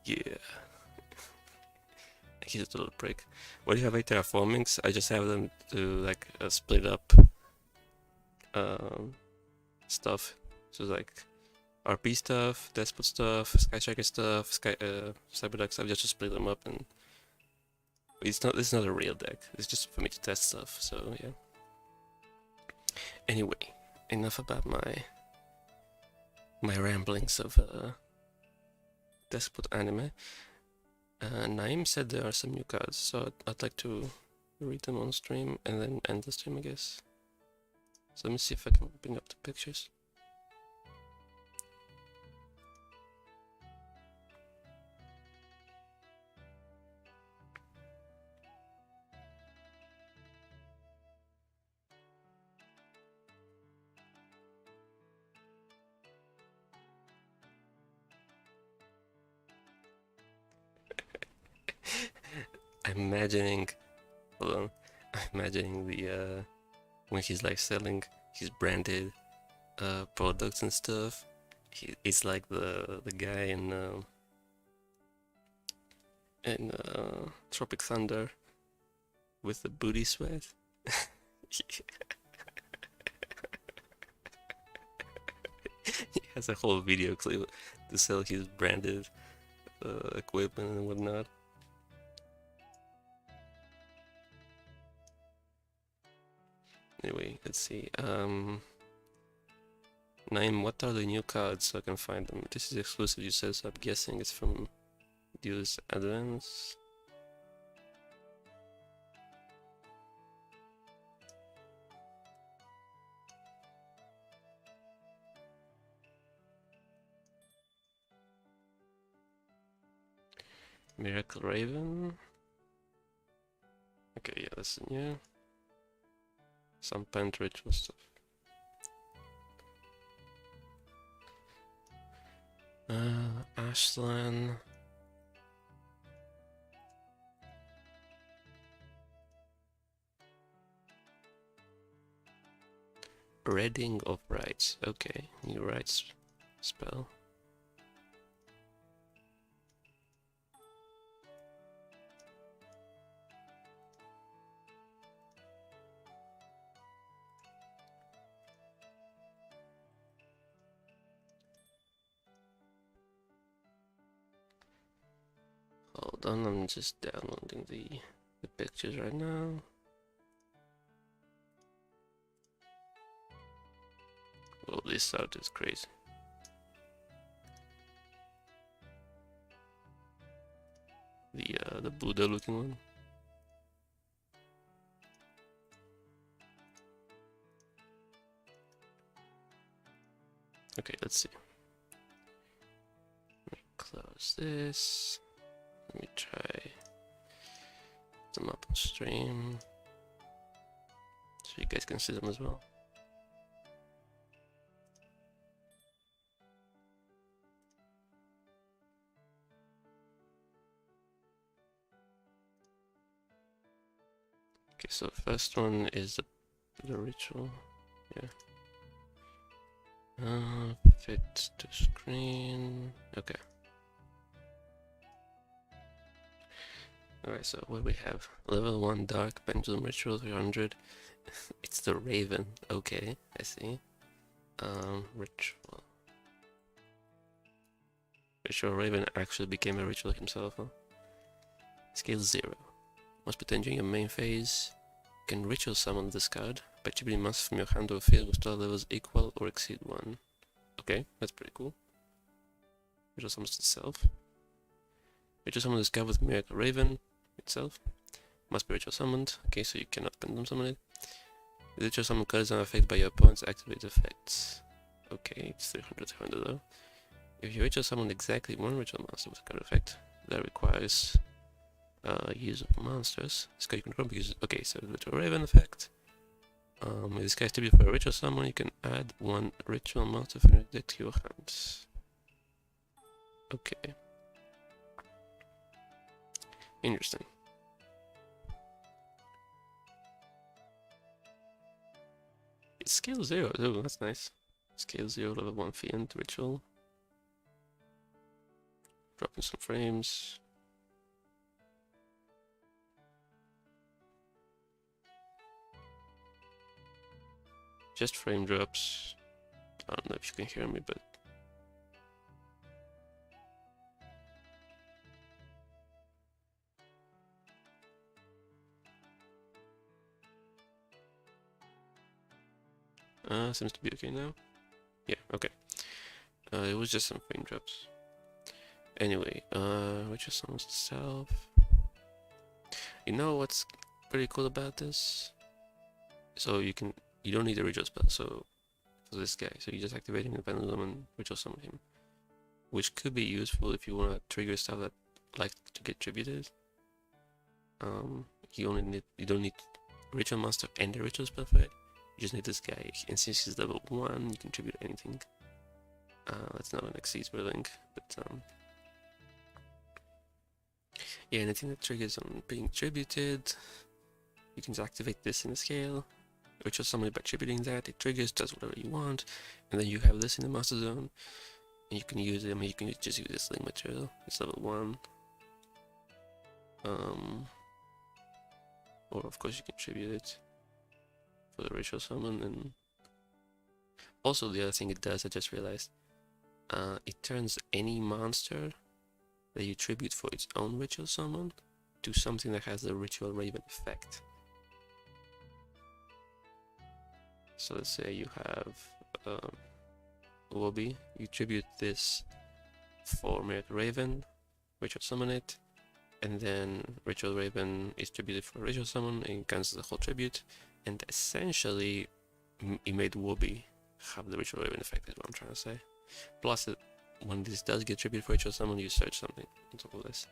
Yeah. He's a little prick. What do you have 8 terraformings? I just have them to like split up stuff. So like RP stuff, Despot stuff, Sky Striker stuff, Cyberduck stuff, just to split them up, and it's not a real deck. It's just for me to test stuff, so yeah. Anyway, enough about my ramblings of Despot anime. Naim said there are some new cards, so I'd like to read them on stream and then end the stream, I guess. So let me see if I can bring up the pictures. I'm imagining, hold on, I'm imagining the when he's like selling his branded products and stuff. It's like the guy in Tropic Thunder with the booty sweat. He has a whole video clip to sell his branded equipment and whatnot. Anyway, let's see. Naim, what are the new cards so I can find them? This is exclusive, you said, so I'm guessing it's from Deus Advance. Miracle Raven. Okay, yeah, that's new. Some pent ritual stuff. Ashlan. Reading of Rights. Okay, new rights spell. Hold on, I'm just downloading the pictures right now. Oh, this art is crazy. The Buddha looking one. Okay, let's see. Let me close this. Let me try them up on stream so you guys can see them as well. Okay, so first one is the ritual. Yeah. Fit to screen. Okay. Alright, so what we have? Level 1 Dark Pendulum Ritual 300. It's the Raven. Okay, I see. Ritual. Ritual Raven actually became a ritual himself, huh? Scale 0. Must be during your main phase. You can ritual summon this card. by attributing monsters from your hand to a field with 12 levels equal or exceed 1. Okay, that's pretty cool. Ritual summons itself. Ritual summon this guy with Miracle Raven itself. Must be ritual summoned. Okay, so you cannot random summon it. The ritual summon card is not affected by your opponent's activated effects. Okay, it's 300 though. If you ritual summon exactly one ritual monster with a card effect, that requires use of monsters. This guy you control because okay, so the ritual Raven effect. If this guy is tribute for a ritual summon, you can add one ritual monster from your deck to your hands. Okay. Interesting. It's scale 0, oh that's nice. Scale 0, level 1 Fiend ritual. Dropping some frames. Just frame drops. I don't know if you can hear me, but seems to be okay now. Yeah, okay. It was just some frame drops. Anyway, which is summons itself. You know what's pretty cool about this? So you don't need a ritual spell, so for this guy, so you just activate him, pendulum and ritual summon him. Which could be useful if you wanna trigger stuff that like to get tributed. You don't need ritual monster and a ritual spell for it. You just need this guy, and since he's level 1, you can tribute anything. That's not an exceed link, but yeah, anything that triggers on being tributed, you can just activate this in the scale, ritual summon by tributing that, it triggers, does whatever you want, and then you have this in the master zone, and you can use it. I mean, you can just use this link material, it's level 1. Or of course you can tribute it for the ritual summon. And also the other thing it does, I just realized, it turns any monster that you tribute for its own ritual summon to something that has the ritual Raven effect. So let's say you have Wobby, you tribute this for Miracle Raven, ritual summon it, and then ritual Raven is tributed for ritual summon and cancels the whole tribute, and essentially it made Wobby have the ritual Raven effect, is what I'm trying to say. Plus, when this does get tributed for ritual summon, you search something on top of this.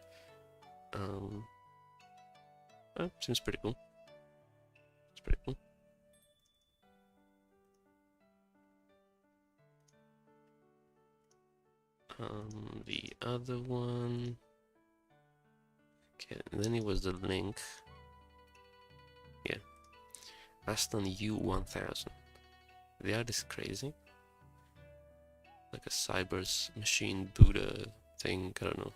Seems pretty cool. It's pretty cool. The other one. Okay, and then it was the link. Yeah. Aston U1000. The art is crazy. Like a Cyber's machine Buddha thing, I don't know.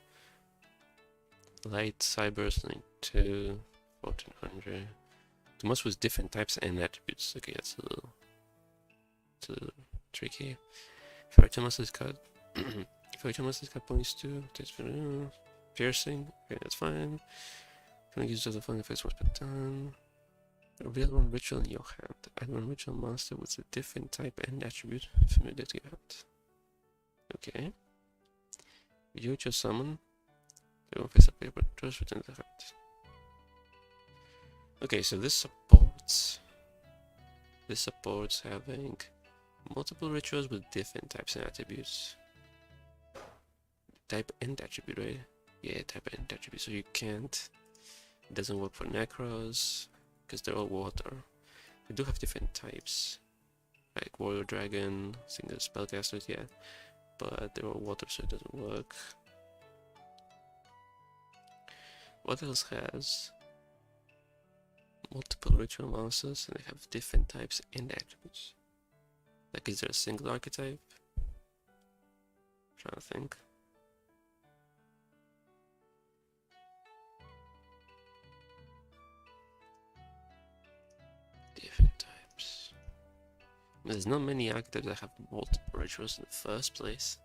Light Cyber's 92, 1400. The most was different types and attributes. Okay, that's a little tricky. If Master's cut if Master's cut points to piercing, okay, that's fine. Can use the following effects once per turn. Reveal one ritual in your hand. Add one ritual monster with a different type and attribute from your deck to your hand. Okay. You ritual summon. They won't face up paper, just return to the hand. Okay, so this supports having multiple rituals with different types and attributes. Type and attribute, right? Yeah, type and attribute. So you can't. It doesn't work for Necros because they're all water. They do have different types, like Warrior Dragon, single spellcasters, yeah, but they're all water, so it doesn't work. What else has multiple ritual monsters and they have different types and attributes? Like, is there a single archetype? I'm trying to think. Different types. There's not many archetypes that have multiple rituals in the first place.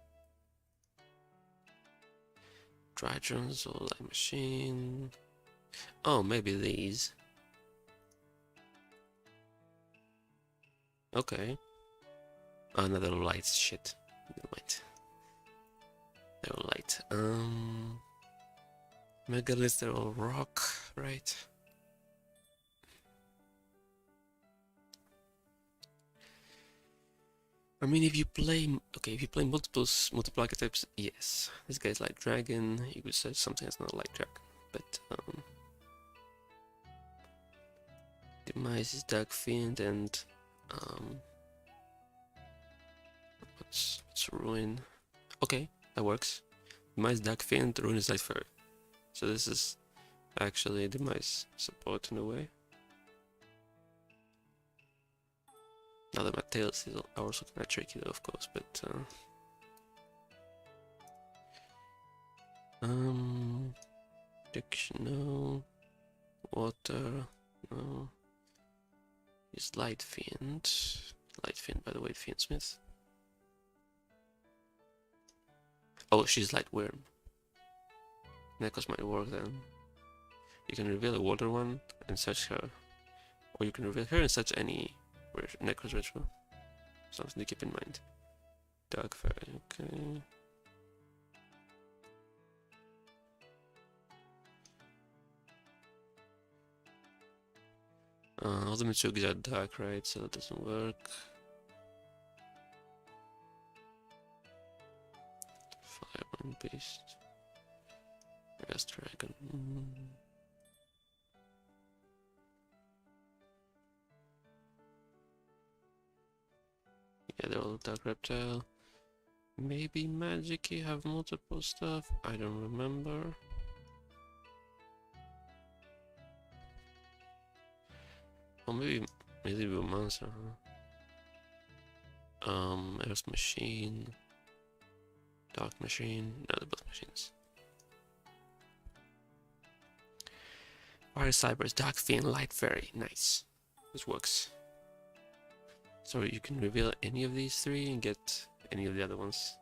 Drytrons or Light Machine. Oh, maybe these. Okay. Another light shit. Never mind. They're all light. Megaliths, they're all rock, right? I mean, if you play multiple archetypes, yes. This guy's like dragon. You could say something that's not like dragon, but Demise is Dark Fiend, and what's Ruin? Okay, that works. Demise Dark Fiend, Ruin is Light Fairy. So this is actually Demise support in a way. Now that my tails is also kind of tricky though, of course, but Diction, no. Water, no. He's Light Fiend. Light Fiend, by the way, Fiendsmith. Oh, she's Light Worm. Necros might work then. You can reveal a water one and search her. Or you can reveal her and search any Necros ritual. Something to keep in mind. Dark Fairy, okay. All the Mitsugis are dark, right? So that doesn't work. Fireborn Beast. Gas Dragon. Yeah, they're all Dark Reptile. Maybe Magic-y have multiple stuff. I don't remember. Or maybe a monster, huh? Earth Machine. Dark Machine. No, they're both machines. Fire Cybers, Dark Fiend, Light Fairy. Nice. This works. So you can reveal any of these three and get any of the other ones.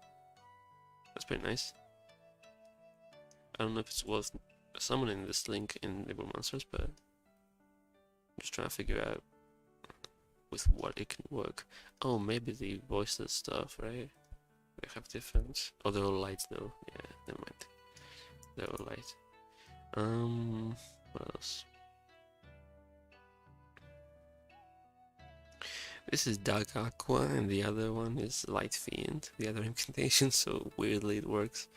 That's pretty nice. I don't know if it's worth summoning this link in Libra Monsters, but I'm just trying to figure out with what it can work. Oh, maybe the voiceless stuff, right? They have different. Oh, they're all light though. Yeah, never mind. They're all light. What else? This is Dark Aqua, and the other one is Light Fiend, the other incantation, so weirdly it works.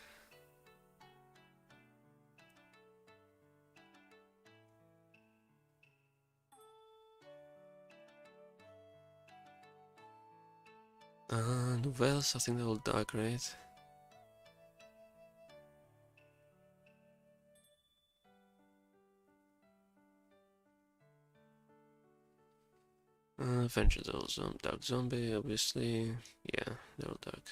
Novels, I think they're all dark, right? Adventures also Dark Zombie, obviously. Yeah, they're all dark.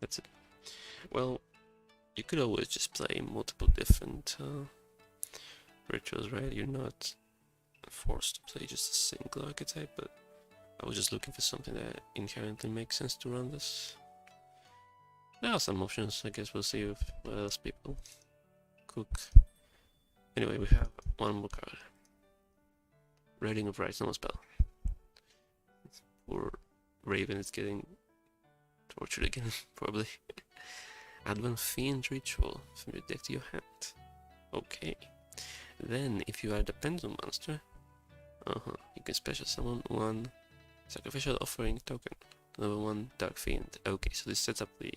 That's it. Well, you could always just play multiple different rituals, right? You're not forced to play just a single archetype, but I was just looking for something that inherently makes sense to run this. There are some options, I guess we'll see if what else people cook. Anyway, we have one more card. Reading of Rites, normal spell. Poor Raven is getting tortured again, probably. Add one Fiend Ritual from your deck to your hand. Okay. Then, if you are the Pendulum monster, you can special summon one Sacrificial Offering token. Another one Dark Fiend. Okay, so this sets up the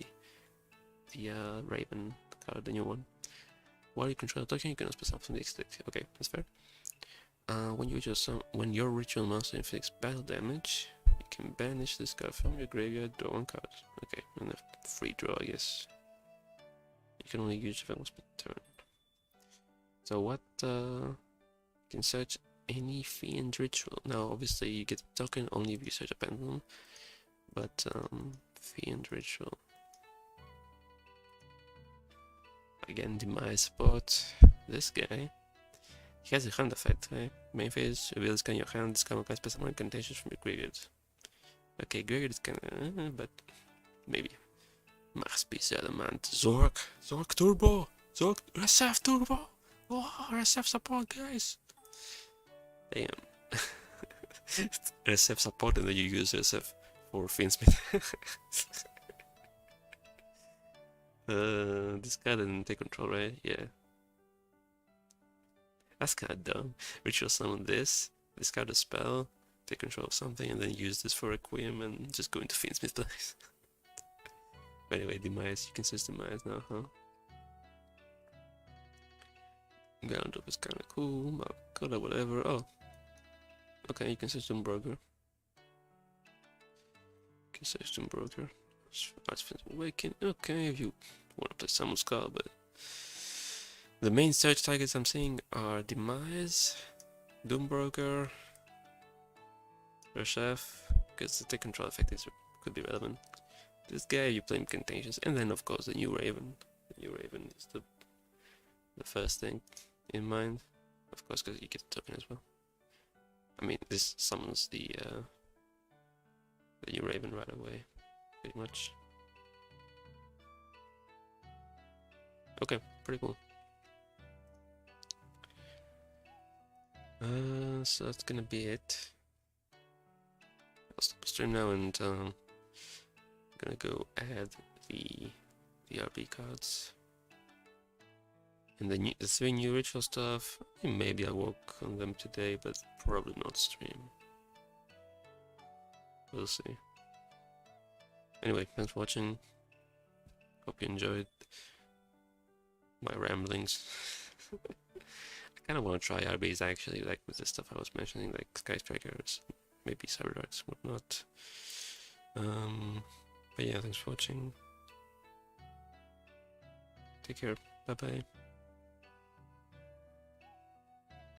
Raven card, the new one. While you control a token, you can also special from the extent. Okay, that's fair. When your ritual monster inflicts battle damage, you can banish this card from your graveyard, draw one card. Okay, and a free draw, I guess. You can only use if it was per turn. So what you can search any Fiend ritual. Now obviously you get a token only if you search a pendulum. But Fiend ritual. Again, Demise support. This guy. He has a hand effect, right? Main phase, reveal this guy in your hand, discard one special incantations from your graveyard. Okay, Gregor is kinda, but maybe. Must be Sediment. Zork Turbo! Zork SF Turbo! Oh, SF support, guys! Damn. SF support and then you use SF for Finsmith. This guy didn't take control, right? Yeah. That's kinda dumb. Ritual summon this, discard a spell, take control of something, and then use this for Requiem and just go into Finsmith place. But anyway, Demise, you can search Demise now, huh? Ground up is kinda cool, color, whatever. Oh. Okay, you can search Broker. You can search Broker. Awaken. Okay, if you want to play Summon Skull, but the main search targets I'm seeing are Demise, Doombroker, Reshef, because the take control effect could be relevant. This guy you play Incantations, and then of course the new Raven. The new Raven is the first thing in mind, of course, because you get the token as well. I mean, this summons the new Raven right away, pretty much. Okay, pretty cool. So that's gonna be it. I'll stop the stream now and I'm gonna go add the RB cards and the 3 new ritual stuff. Maybe I'll work on them today, but probably not stream. We'll see. Anyway, thanks for watching. Hope you enjoyed my ramblings. I kind of want to try RBs actually, like with the stuff I was mentioning, like Sky Strikers, maybe Cyberdarks, whatnot. But yeah, thanks for watching. Take care. Bye bye.